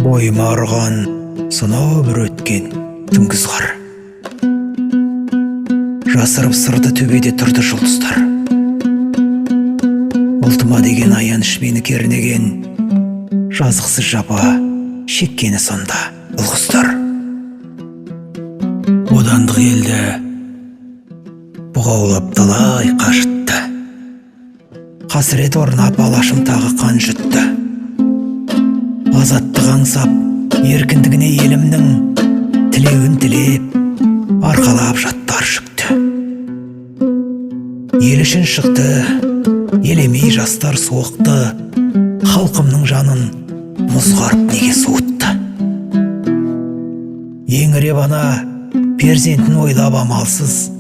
Бойыма ұрған сынау бір өткен түнгі қар. Жасырып сырды төбеде тұрды жұлдыздар. Ұлтыма деген аяныш мені кернеген, жазықсыз жапа шеккені сонда ұлғыздар. Бодандық елді бұғаулап талай қашытты. Қасірет орнап алашым тағы қан жұтты. Азаттық аңсап еркіндігіне елімнің тілеуін тілеп арқалап жаттар шүкті. Ел үшін шықты, елемей жастар суықты, халқымның жанын мұзғарып неге суытты. Еңіреп ана перзентін ойлап амалсыз,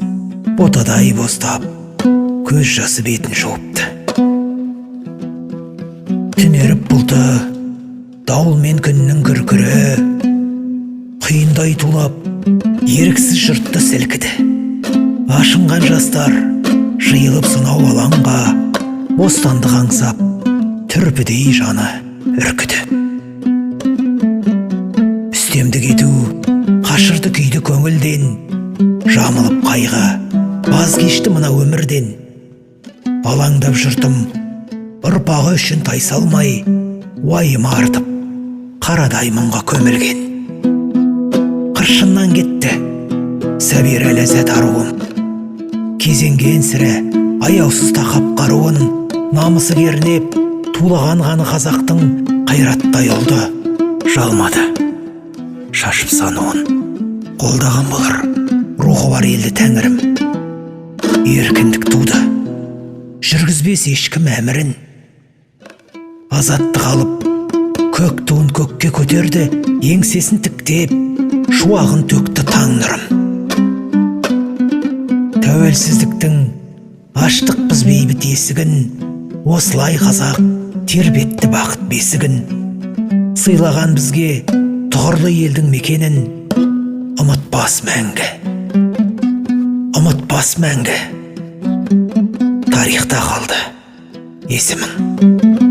ботадай боздап көз жасы бетін жуыпты. Түнеріп бұлты дауыл мен күннің күркірі, құйындай тулап еріксіз жұртты сілкіді. Ашынған жастар жиылып сынау алаңға, бостандық аңсап түрпідей жаны үркіді. Үстемдік ету қашырды күйді көңілден, жамылып қайғы баз кешті мына өмірден. Алаңдап жұртым ұрпағы үшін тайсалмай, уайым артып қарадай мұңға көмілген. Қыршыннан кетті сәбира ләззат аруым, кезеңген сірі аяусыз тақап қаруын. Намысы кернеп тулаған қаны қазақтың қайраттай ұлды жалмады шашып сануын. Қолдаған болар рухы бар елді тәңірім, еркіндік туды жүргізбес ешкім әмірін. Азаттық алып көк туын көкке көтерді, еңсесін тіктеп шуағын төкті таң нұрын. Тәуелсіздіктің аштық біз бейбіт есігін, осылай қазақ тербетті бақыт бесігін. Сыйлаған бізге тұғырлы елдің мекенін, ұмытпас мәңгі, ұмытпас мәңгі. Тарихта қалды есімін.